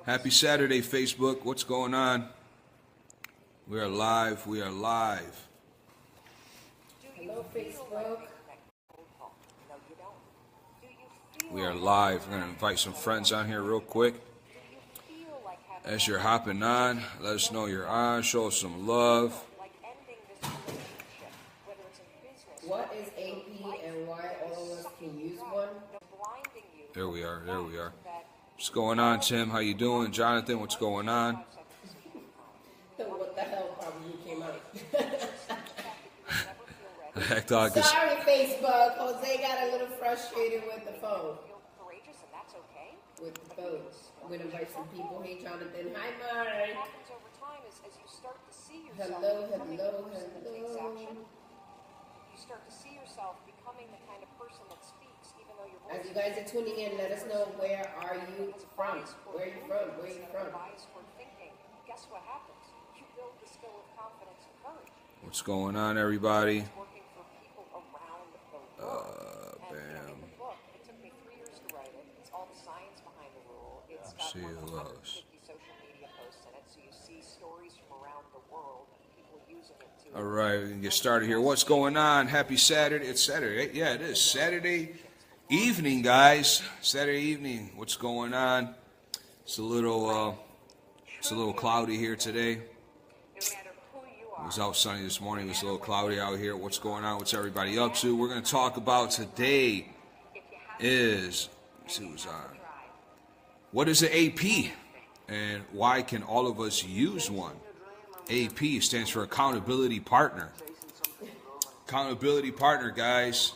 Happy Saturday, Facebook. What's going on? We are live. We are live. Hello, Facebook. We are live. We're going to invite some friends on here real quick. As you're hopping on, let us know you're on. Show us some love. What is AP and why all of us can use one? There we are. There we are. What's going on, Tim? How you doing? Jonathan, what's going on? What the hell probably came out? Heck, dog. Sorry, Facebook. Jose got a little frustrated with the phone. With the phone. I'm going to invite some people. Hey, Jonathan. Hi, Mark. Hello, hello, hello. As you guys are tuning in, let us know where are you from? Where are you from? Where are you from? What's going on, everybody? Bam. See who else. All right, we can get started here. What's going on? Happy Saturday. It's Saturday. Yeah, it is Saturday evening, guys. Saturday evening. What's going on? It's a little cloudy here today. It was out sunny this morning. It was a little cloudy out here. What's going on? What's everybody up to? We're going to talk about today is, let's see who's on. What is an AP? And why can all of us use one? AP stands for Accountability Partner. Accountability Partner, guys.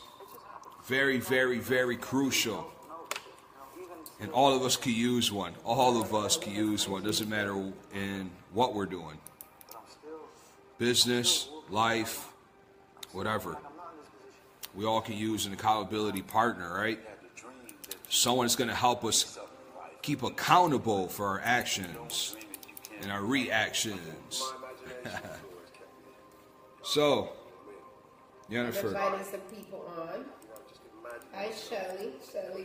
Very, very, very crucial. And all of us can use one. All of us can use one. Doesn't matter in what we're doing. Business, life, whatever. We all can use an accountability partner, right? Someone that's going to help us keep accountable for our actions and our reactions. So, Yhennifer. Inviting some people on. Hi, Shelly.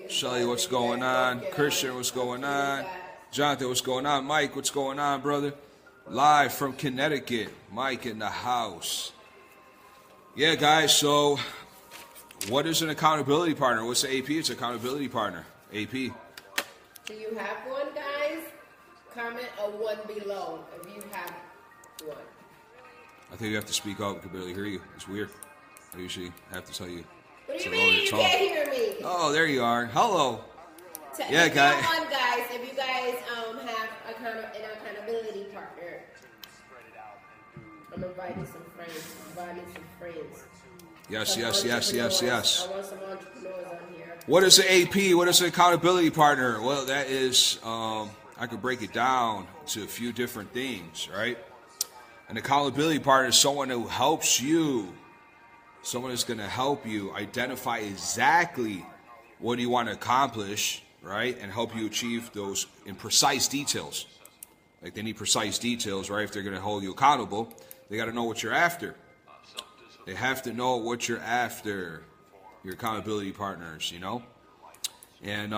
Shelly, what's going on? Christian, what's going on? Jonathan, what's going on? Mike, what's going on, brother? Live from Connecticut. Mike in the house. Yeah, guys, so what is an accountability partner? What's the AP? It's accountability partner. AP. Do you have one, guys? Comment a 1 below if you have one. I think you have to speak up. I can barely hear you. It's weird. I usually have to tell you. What do you mean you can't hear me? Oh, there you are. Hello. Yeah, guys. One, guys, if you guys have an accountability partner, I'm inviting some friends. Yes. I want some entrepreneurs on here. What is an AP? What is an accountability partner? Well, that is, I could break it down to a few different things, right? An accountability partner is someone who helps you. Someone is going to help you identify exactly what you want to accomplish, right? And help you achieve those in precise details. Like they need precise details, right? If they're going to hold you accountable, they got to know what you're after. They have to know what you're after, your accountability partners, you know? And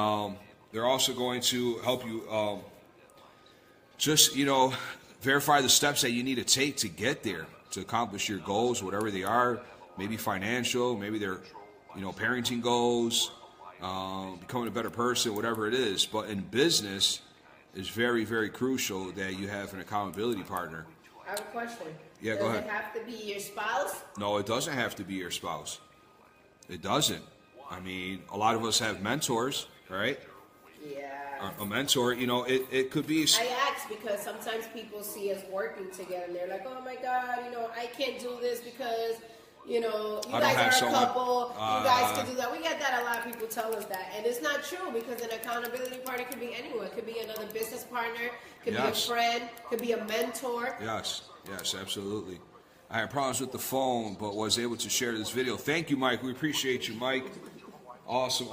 they're also going to help you just, verify the steps that you need to take to get there, to accomplish your goals, whatever they are. Maybe financial, maybe they're, parenting goals, becoming a better person, whatever it is. But in business, it's very, very crucial that you have an accountability partner. I have a question. Yeah, go ahead. Does it have to be your spouse? No, it doesn't have to be your spouse. It doesn't. I mean, a lot of us have mentors, right? Yeah. A mentor, it could be. I ask because sometimes people see us working together and they're like, oh my God, I can't do this because, you guys are a couple, you guys can do that. We get that a lot of people tell us that. And it's not true because an accountability partner could be anyone. It could be another business partner, could be a friend, could be a mentor. Yes, absolutely. I had problems with the phone, but was able to share this video. Thank you, Mike. We appreciate you, Mike. Awesome.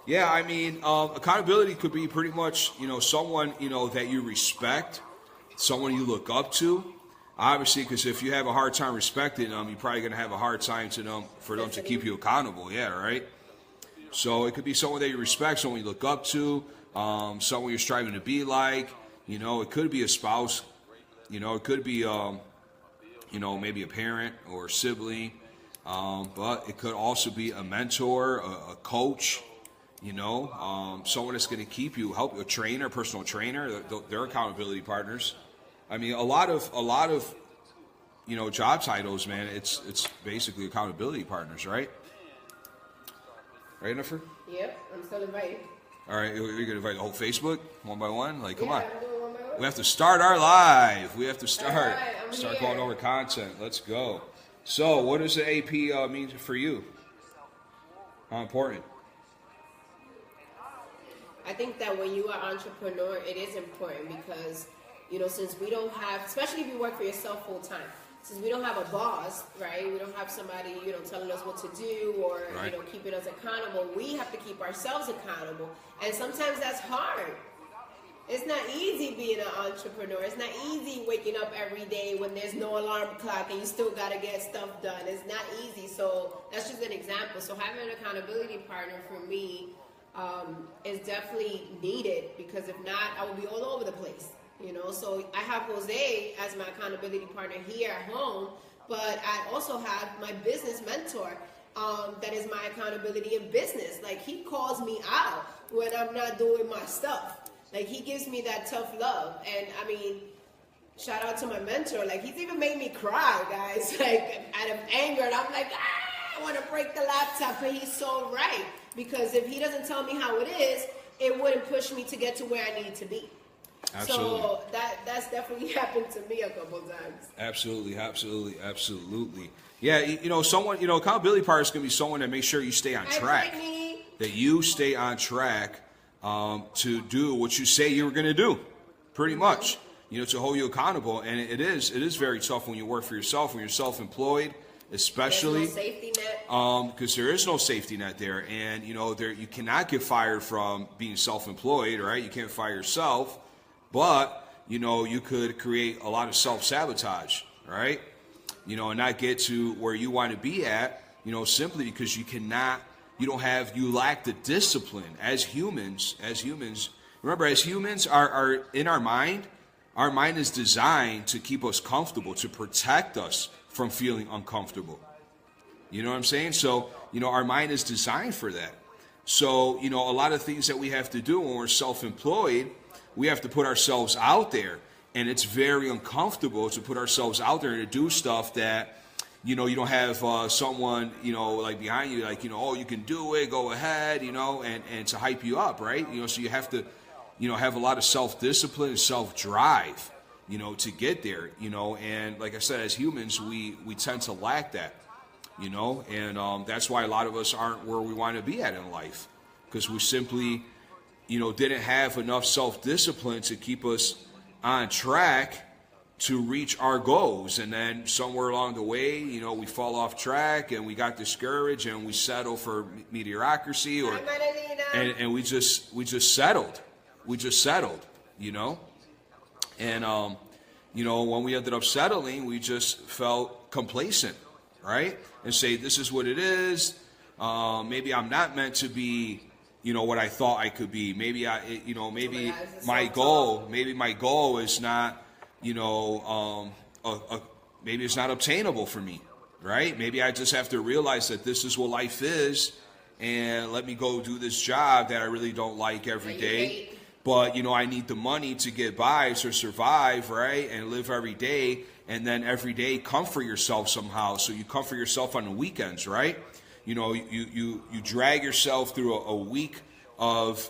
Yeah, I mean, accountability could be pretty much, someone, that you respect, someone you look up to. Obviously, because if you have a hard time respecting them, you're probably going to have a hard time for them to keep you accountable. Yeah, right? So it could be someone that you respect, someone you look up to. someone you're striving to be like. You know, it could be a spouse. You know, it could be, you know, maybe a parent or a sibling. But it could also be a mentor, a coach, you know, someone that's going to keep you, help you, a trainer, personal trainer. They're accountability partners. I mean, a lot of, you know, job titles, man, it's basically accountability partners, right? Right, Yhennifer? Yep, I'm still invited. All right, you're going to invite the whole Facebook one by one? Like, come on. I'm doing one by one. We have to start our live. We have to start. Right, start here. going over content. Let's go. So, what does the AP mean for you? How important? I think that when you are an entrepreneur, it is important because, you know, since we don't have, especially if you work for yourself full time, since we don't have a boss, right? We don't have somebody, you know, telling us what to do or, right, you know, keeping us accountable. We have to keep ourselves accountable. And sometimes that's hard. It's not easy being an entrepreneur. It's not easy waking up every day when there's no alarm clock and you still got to get stuff done. It's not easy. So that's just an example. So having an accountability partner for me is definitely needed, because if not, I would be all over the place. You know, so I have Jose as my accountability partner here at home, but I also have my business mentor that is my accountability in business. Like, he calls me out when I'm not doing my stuff. Like, he gives me that tough love. And I mean, shout out to my mentor. Like, he's even made me cry, guys, like out of anger. And I'm like, I want to break the laptop. But he's so right. Because if he doesn't tell me how it is, it wouldn't push me to get to where I need to be. Absolutely. So that's definitely happened to me a couple times. Absolutely. Yeah, you know, someone, you know, accountability partner is going to be someone that makes sure you stay on track. That you stay on track to do what you say you were going to do, pretty much. You know, to hold you accountable. And it is very tough when you work for yourself, when you're self-employed, especially. There's no safety net. Because there is no safety net there. And, you know, you cannot get fired from being self-employed, right? You can't fire yourself. But, you know, you could create a lot of self-sabotage, right? You know, and not get to where you want to be at, you know, simply because you lack the discipline as humans. Remember, as humans are in our mind is designed to keep us comfortable, to protect us from feeling uncomfortable. You know what I'm saying? So, you know, our mind is designed for that. So, you know, a lot of things that we have to do when we're self-employed, we have to put ourselves out there, and it's very uncomfortable to put ourselves out there and to do stuff that, you know, you don't have someone, you know, like behind you, like, you know, oh, you can do it, go ahead, you know, and to hype you up, right? You know, so you have to, you know, have a lot of self-discipline and self-drive, you know, to get there, you know, and like I said, as humans, we tend to lack that, you know, and that's why a lot of us aren't where we want to be at in life, because we simply, you know, didn't have enough self-discipline to keep us on track to reach our goals. And then somewhere along the way, you know, we fall off track and we got discouraged and we settle for mediocrity, or and we just settled. We just settled, you know. And you know, when we ended up settling, we just felt complacent, right? And say, this is what it is. Maybe I'm not meant to be, you know, what I thought I could be. Maybe maybe my goal is not, you know, maybe it's not obtainable for me, right? Maybe I just have to realize that this is what life is, and let me go do this job that I really don't like every day. But, you know, I need the money to get by, to survive, right? And live every day, and then every day comfort yourself somehow. So you comfort yourself on the weekends, right? You know, you drag yourself through a week of,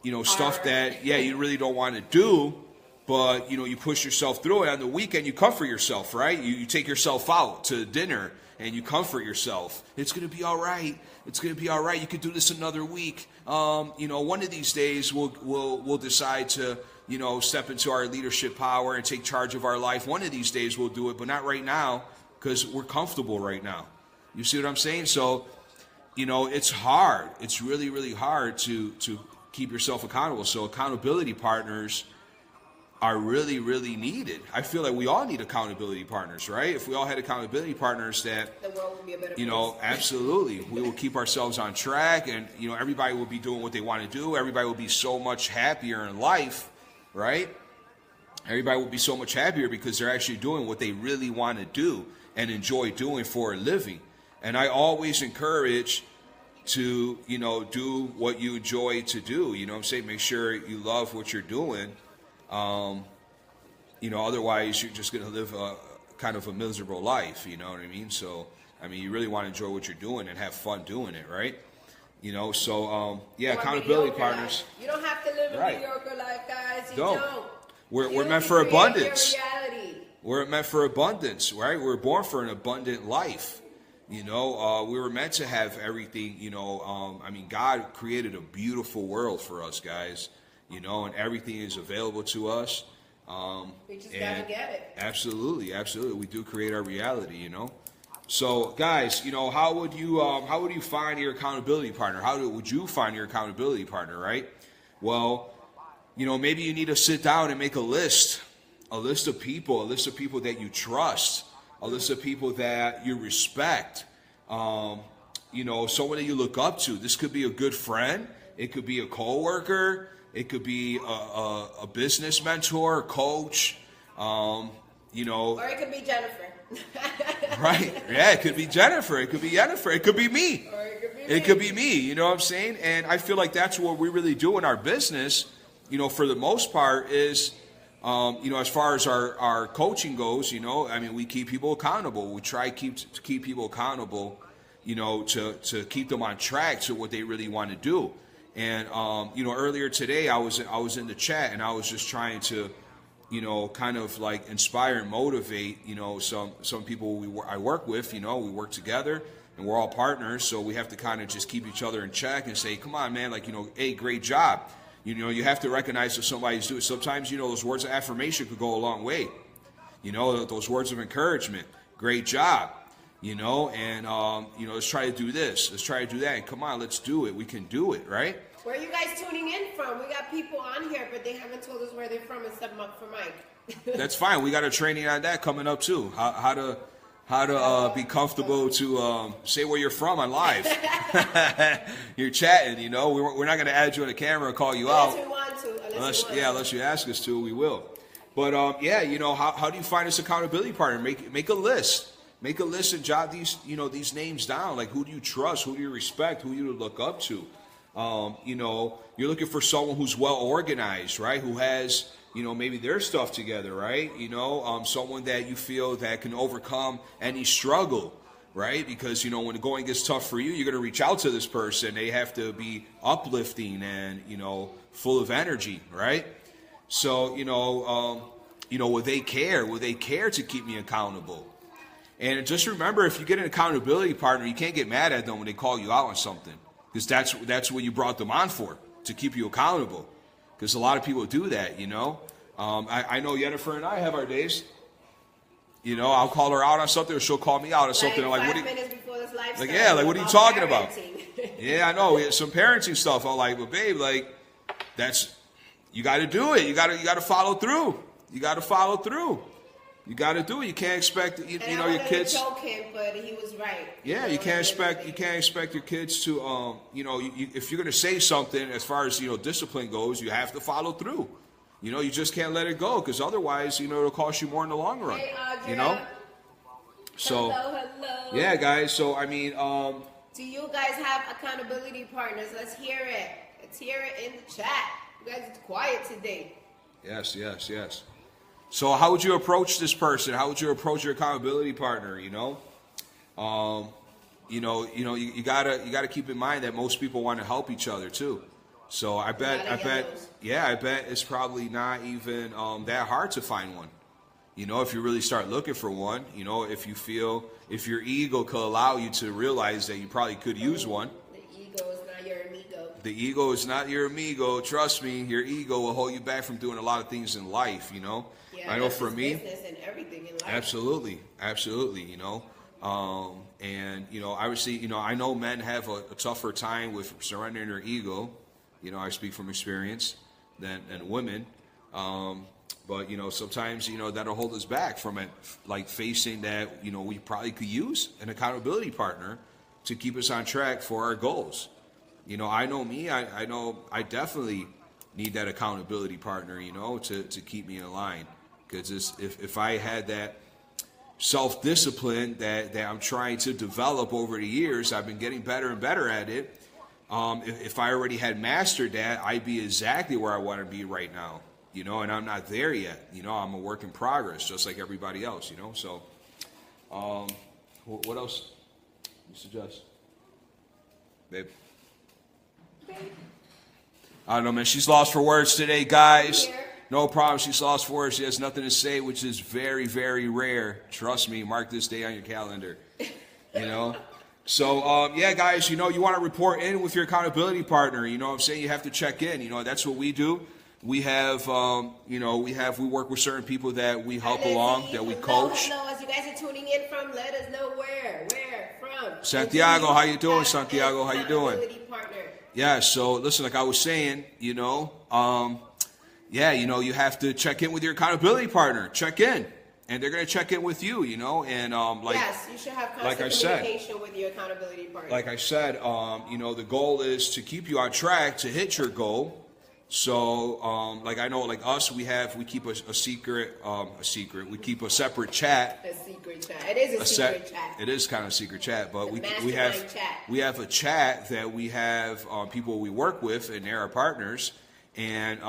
you know, stuff that, yeah, you really don't want to do, but, you know, you push yourself through it. On the weekend, you comfort yourself, right? You take yourself out to dinner and you comfort yourself. It's going to be all right. It's going to be all right. You can do this another week. You know, one of these days we'll decide to, you know, step into our leadership power and take charge of our life. One of these days we'll do it, but not right now, because we're comfortable right now. You see what I'm saying? So, you know, it's hard. It's really, really hard to keep yourself accountable. So accountability partners, are really, really needed. I feel like we all need accountability partners, right? If we all had accountability partners, that the world would be a better you know, place. absolutely, we will keep ourselves on track, and you know, everybody will be doing what they want to do. Everybody will be so much happier in life, right? Everybody will be so much happier because they're actually doing what they really want to do and enjoy doing for a living. And I always encourage to, you know, do what you enjoy to do. You know what I'm saying? Make sure you love what you're doing. You know, otherwise you're just going to live a kind of a miserable life. You know what I mean? So, I mean, you really want to enjoy what you're doing and have fun doing it, right? You know, so, yeah, accountability partners. Life. You don't have to live a right. mediocre life, guys. You don't. We're meant for abundance. Your reality. We're meant for abundance, right? We're born for an abundant life. You know, we were meant to have everything, you know. I mean, God created a beautiful world for us, guys, you know, and everything is available to us. We just got to get it. Absolutely, absolutely. We do create our reality, you know. So, guys, you know, how would you find your accountability partner? Would you find your accountability partner, right? Well, you know, maybe you need to sit down and make a list of people that you trust, a list of people that you respect, you know, someone that you look up to. This could be a good friend. It could be a coworker. It could be a business mentor, coach, you know. Or it could be Jennifer. Right. Yeah, it could be Jennifer. It could be Yhennifer. It could be me. Or it could be It could be me. You know what I'm saying? And I feel like that's what we really do in our business, you know, for the most part is, you know, as far as our coaching goes, you know, I mean, we keep people accountable. We try to keep people accountable, you know, to keep them on track to what they really want to do. And, you know, earlier today I was in the chat and I was just trying to, you know, kind of like inspire and motivate, you know, some people I work with, you know, we work together and we're all partners. So we have to kind of just keep each other in check and say, come on, man, like, you know, hey, great job. You know, you have to recognize if somebody's doing it. Sometimes, you know, those words of affirmation could go a long way. You know, those words of encouragement. Great job. You know, and, you know, let's try to do this. Let's try to do that. And come on, let's do it. We can do it, right? Where are you guys tuning in from? We got people on here, but they haven't told us where they're from and set them up for Mike. That's fine. We got a training on that coming up, too. How to be comfortable to say where you're from on live. You're chatting, you know. We're not going to add you on the camera and call you unless out. We want to. Unless you ask us to, we will. But yeah, you know, how do you find this accountability partner? Make a list. Make a list and jot these names down. Like, who do you trust? Who do you respect? Who do you look up to? You know, you're looking for someone who's well organized, right? Who has, you know, maybe their stuff together, right? You know, someone that you feel that can overcome any struggle, right? Because, you know, when the going gets tough for you, you're going to reach out to this person. They have to be uplifting and, you know, full of energy, right? So, you know, will they care? Will they care to keep me accountable? And just remember, if you get an accountability partner, you can't get mad at them when they call you out on something. Because that's what you brought them on for, to keep you accountable. Because a lot of people do that, you know. I know Yhennifer and I have our days. You know, I'll call her out on something, or she'll call me out on something. Like 5 minutes before this live like, yeah, like, what are you talking about? Yeah, I know. We had some parenting stuff. I'm like, but babe, like, you got to do it. You got to follow through. You got to follow through. You got to do it. You can't expect, you know, your kids. Joke him, but he was right. Yeah, you can't expect your kids to, you know, if you're going to say something as far as, you know, discipline goes, you have to follow through. You know, you just can't let it go, because otherwise, you know, it'll cost you more in the long run. Hey, Audra. You know. So. Hello. Yeah, guys. So I mean. Do you guys have accountability partners? Let's hear it. Let's hear it in the chat. You guys are quiet today. Yes. So how would you approach this person? How would you approach your accountability partner? You know, you gotta keep in mind that most people want to help each other too. So I bet it's probably not even that hard to find one. You know, if you really start looking for one. You know, if your ego could allow you to realize that you probably could use one. The ego is not your amigo. The ego is not your amigo. Trust me, your ego will hold you back from doing a lot of things in life. You know. Yeah, I know for me, business and everything in life. Absolutely, you know, and you know, obviously, you know, I know men have a tougher time with surrendering their ego. You know, I speak from experience than women, But, sometimes, that'll hold us back from it, like facing that, we probably could use an accountability partner to keep us on track for our goals. I know me, I know I definitely need that accountability partner, to keep me in line. Because if I had that self-discipline that I'm trying to develop over the years, I've been getting better and better at it. If I already had mastered that, I'd be exactly where I want to be right now. And I'm not there yet. I'm a work in progress, just like everybody else, So, what else you suggest? Babe? I don't know, man. She's lost for words today, guys. No problem. She's lost for words. She has nothing to say, which is very, very rare. Trust me. Mark this day on your calendar. So, yeah, guys, you want to report in with your accountability partner. What I'm saying? You have to check in. That's what we do. We have, we work with certain people that we help along, that we coach. Hello, as you guys are tuning in from, let us know where from. Santiago, how you doing, Santiago? How you doing? Partner. Yeah, so listen, like I was saying, you have to check in with your accountability partner. Check in. And they're going to check in with you, and yes, you should have constant communication with your accountability partner. Like I said, the goal is to keep you on track to hit your goal. So, I know, like us, we keep a secret. We keep a separate chat. A secret chat. It is a secret chat. It is kind of a secret chat, but we have a chat that we have people we work with, and they're our partners, and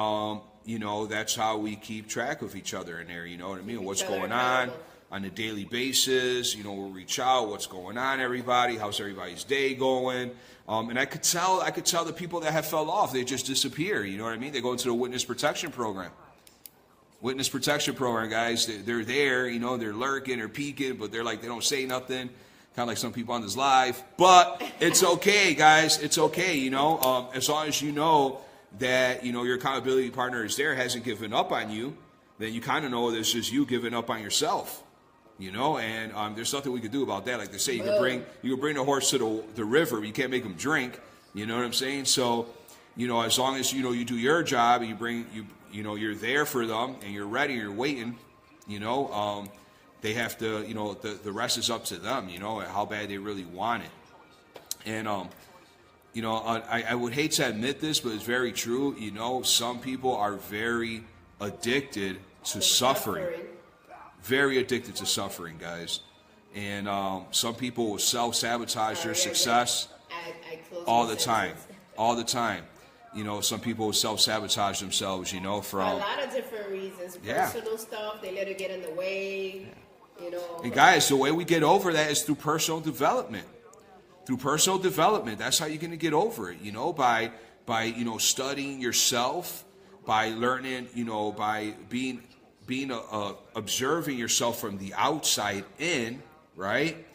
that's how we keep track of each other in there. You know what I mean? What's going on a daily basis? We'll reach out. What's going on, everybody? How's everybody's day going? And I could tell the people that have fell off, they just disappear. You know what I mean? They go into the witness protection program. Witness protection program, guys. They're there. They're lurking or peeking, but they don't say nothing. Kind of like some people on this live. But it's okay, guys. It's okay. As long as you know that your accountability partner is there, hasn't given up on you, then you kind of know this is you giving up on yourself. And there's nothing we can do about that. Like they say, you can bring the horse to the river, but you can't make him drink. You know what I'm saying? So, as long as you do your job, and you're there for them, and you're ready, you're waiting. They have to. The rest is up to them. How bad they really want it. And I would hate to admit this, but it's very true. Some people are very addicted to suffering. Very addicted to suffering, guys. And some people will self-sabotage their success all the time. All the time. Some people will self-sabotage themselves, from a lot of different reasons. Personal stuff, they let it get in the way, And guys, the way we get over that is through personal development. Through personal development. That's how you're going to get over it, by studying yourself, by learning, by being observing yourself from the outside in, right?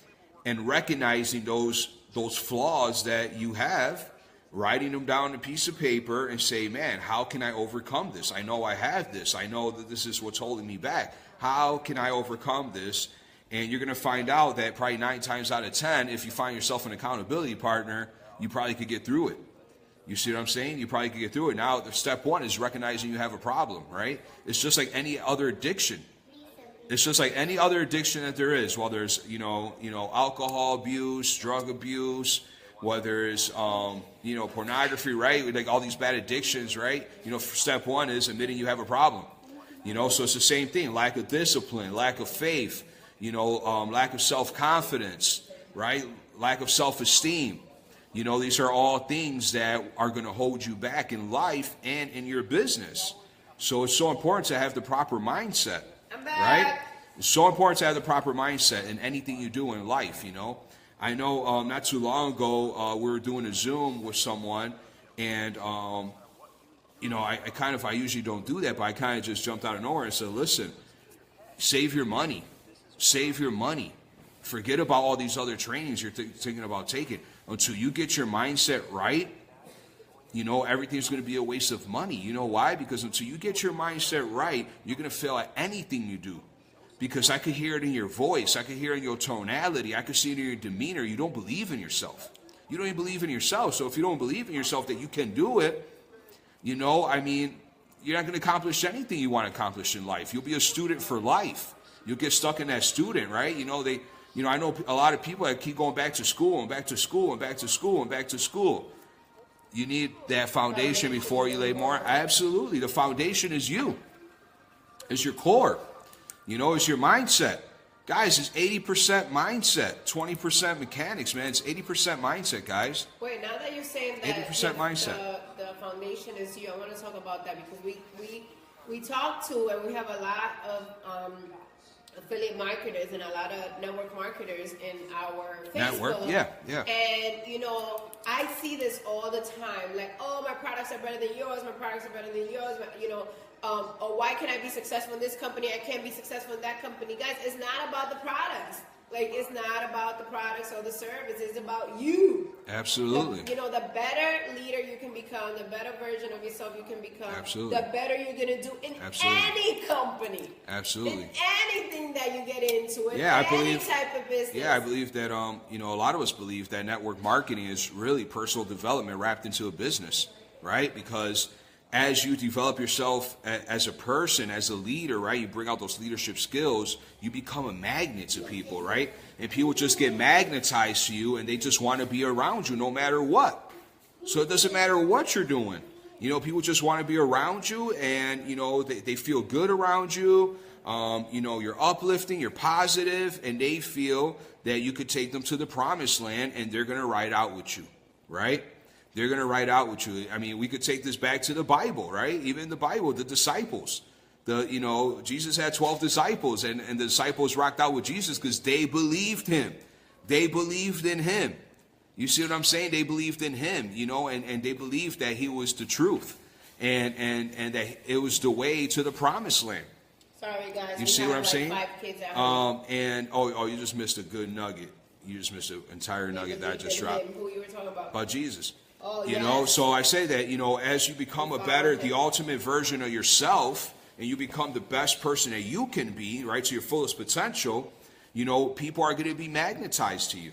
And recognizing those flaws that you have, writing them down on a piece of paper and say, man, how can I overcome this? I know I have this. I know that this is what's holding me back. How can I overcome this? And you're going to find out that probably 9 times out of 10, if you find yourself an accountability partner, you probably could get through it. You see what I'm saying? You probably could get through it. Now, the step 1 is recognizing you have a problem, right? It's just like any other addiction. It's just like any other addiction that there is. Whether it's, alcohol abuse, drug abuse, whether it's, pornography, right? Like all these bad addictions, right? Step 1 is admitting you have a problem. So it's the same thing. Lack of discipline, lack of faith, lack of self-confidence, right? Lack of self-esteem. These are all things that are going to hold you back in life and in your business. So it's so important to have the proper mindset, right? It's so important to have the proper mindset in anything you do in life, I know not too long ago, we were doing a Zoom with someone, and, I usually don't do that, but I kind of just jumped out of nowhere and said, listen, save your money. Save your money. Forget about all these other trainings you're thinking about taking. Until you get your mindset right, everything's going to be a waste of money. You know why? Because until you get your mindset right, you're going to fail at anything you do. Because I could hear it in your voice. I could hear it in your tonality. I could see it in your demeanor. You don't believe in yourself. You don't even believe in yourself. So if you don't believe in yourself that you can do it, you're not going to accomplish anything you want to accomplish in life. You'll be a student for life. You'll get stuck in that student, right? I know a lot of people that keep going back to school and back to school and back to school and back to school. You need that foundation before you lay more. Absolutely. The foundation is you. It's your core. It's your mindset. Guys, it's 80% mindset, 20% mechanics, man. It's 80% mindset, guys. Wait, now that you're saying that 80% mindset. The foundation is you, I want to talk about that because we talk to and we have a lot of affiliate marketers and a lot of network marketers in our Facebook. Network, yeah. And, I see this all the time. Like, oh, my products are better than yours. My products are better than yours. Or why can I be successful in this company? I can't be successful in that company. Guys, it's not about the products. Like, it's not about the products or the service. It's about you. Absolutely. The better leader you can become, the better version of yourself you can become, Absolutely. The better you're going to do in any company. Absolutely. In anything that you get into, in I any believe, type of business. Yeah, I believe that, a lot of us believe that network marketing is really personal development wrapped into a business, right? Because as you develop yourself as a person, as a leader, right, you bring out those leadership skills, you become a magnet to people, right? And people just get magnetized to you and they just want to be around you no matter what. So it doesn't matter what you're doing. People just want to be around you and, they feel good around you. You're uplifting, you're positive, and they feel that you could take them to the promised land and they're going to ride out with you, right? They're going to ride out with you. I mean, we could take this back to the Bible, right? Even the Bible, the disciples. Jesus had 12 disciples, and the disciples rocked out with Jesus because they believed him. They believed in him. You see what I'm saying? They believed in him, and they believed that he was the truth. And that it was the way to the promised land. Sorry, guys. You see what I'm saying? 5 kids at home. You just missed a good nugget. You just missed an entire nugget that I just dropped. Who you were talking About Jesus. Oh, So I say that, as you become the ultimate version of yourself, and you become the best person that you can be, right, to your fullest potential, people are going to be magnetized to you.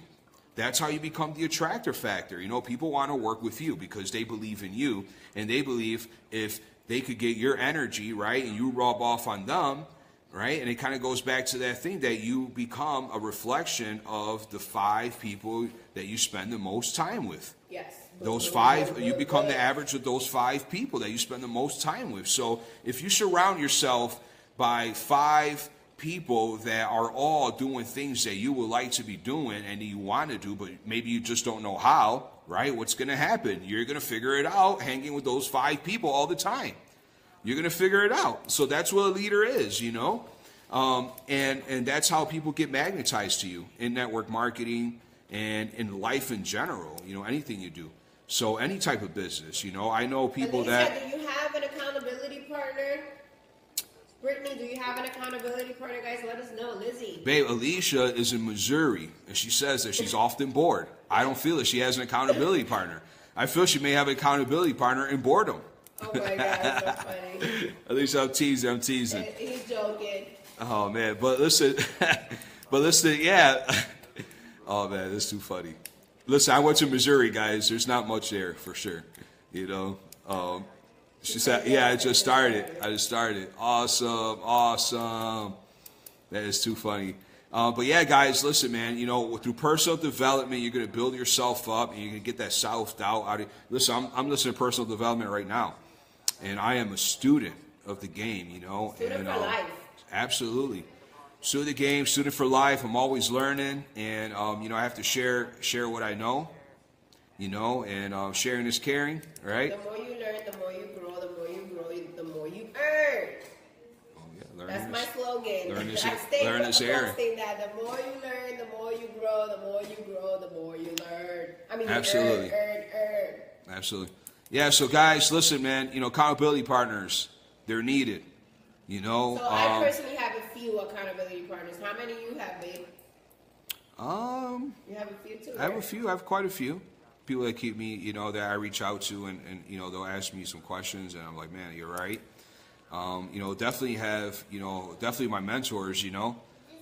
That's how you become the attractor factor. People want to work with you because they believe in you, and they believe if they could get your energy, right, and you rub off on them, right, and it kind of goes back to that thing that you become a reflection of the 5 people that you spend the most time with. Yes. Those 5, you become the average of those 5 people that you spend the most time with. So if you surround yourself by 5 people that are all doing things that you would like to be doing and you want to do, but maybe you just don't know how, right? What's going to happen? You're going to figure it out hanging with those 5 people all the time. You're going to figure it out. So that's what a leader is, and that's how people get magnetized to you in network marketing and in life in general, anything you do. So any type of business, I know people that... Do you have an accountability partner? Brittany, do you have an accountability partner? Guys, let us know. Lizzie. Babe, Alicia is in Missouri, and she says that she's often bored. I don't feel that she has an accountability partner. I feel she may have an accountability partner in boredom. Oh my God, that's so funny. Alicia, I'm teasing. He's joking. Oh, man, but listen, yeah. Oh, man, that's too funny. Listen, I went to Missouri, guys. There's not much there, for sure. She said, yeah, I just started. Awesome. That is too funny. But yeah, guys, listen, man, through personal development, you're going to build yourself up, and you're going to get that self-doubt out of. Listen, I'm listening to personal development right now, and I am a student of the game, Student for life. Absolutely. Student of the game, student for life. I'm always learning, and, I have to share what I know, and sharing is caring, right? The more you learn, the more you grow, the more you grow, the more you earn. That's my slogan. Learn is Aaron. that. The more you learn, the more you grow, the more you grow, the more you learn. Absolutely. Earn. Absolutely. Yeah, so guys, listen, man, accountability partners, they're needed. So I personally have a few accountability partners. How many you have, babe? You have a few too? I have a few. I have quite a few. People that keep me, that I reach out to and they'll ask me some questions and I'm like, man, you're right. Definitely have, definitely my mentors,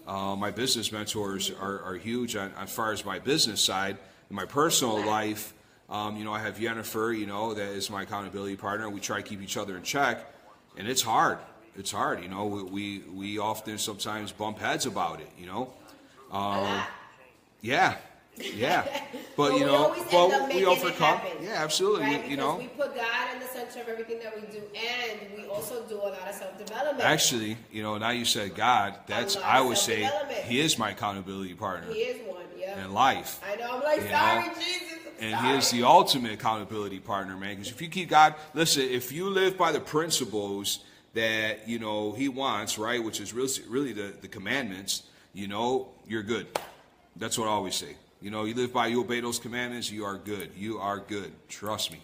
my business mentors are huge as far as my business side. In my personal life, I have Yhennifer, that is my accountability partner. We try to keep each other in check. And it's hard. It's hard. You know, we often sometimes bump heads about it, you know. Yeah. Yeah. But, you know, we overcome. Yeah, absolutely. Right? You know. We put God in the center of everything that we do, and we also do a lot of self-development. Actually, you know, now you said God, I would say He is my accountability partner. He is one, yeah. In life. I know, I'm like, sorry, Jesus. And He is the ultimate accountability partner, man. Because if you keep God, listen, if you live by the principles that, you know, He wants, right, which is really the commandments, you know, you're good. That's what I always say. You know, you live by, you obey those commandments, you are good. You are good. Trust me.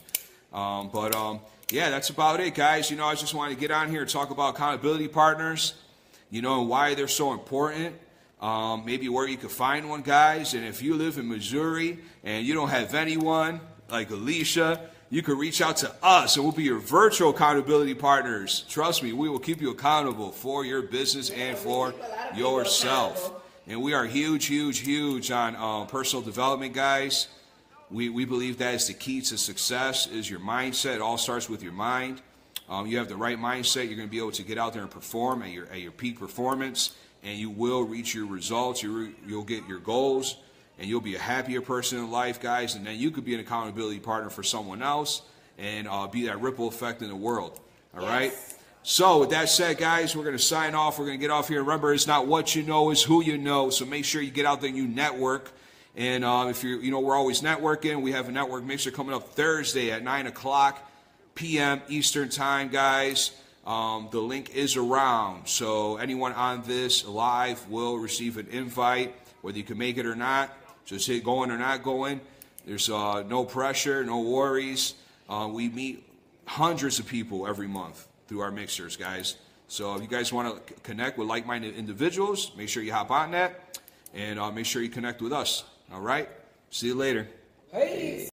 Yeah, that's about it, guys. You know, I just wanted to get on here and talk about accountability partners, you know, and why they're so important. Maybe where you could find one, guys. And if you live in Missouri and you don't have anyone like Alicia, you can reach out to us and we'll be your virtual accountability partners. Trust me, we will keep you accountable for your business and for yourself. And we are huge on personal development, guys. We believe that is the key to success, is your mindset. It all starts with your mind. You have the right mindset, you're going to be able to get out there and perform at your peak performance, and you will reach your results. You'll get your goals, and you'll be a happier person in life, guys. And then you could be an accountability partner for someone else and be that ripple effect in the world. All right? So with that said, guys, we're going to sign off. We're going to get off here. Remember, it's not what you know, it's who you know. So make sure you get out there and you network. And if you're, you know, we're always networking. We have a network mixer coming up Thursday at 9 o'clock p.m. Eastern time, guys. The link is around. So anyone on this live will receive an invite, whether you can make it or not. Just hit going or not going. There's no pressure, no worries. We meet hundreds of people every month through our mixers, guys. So if you guys want to connect with like-minded individuals, make sure you hop on that and make sure you connect with us. All right? See you later. Hey.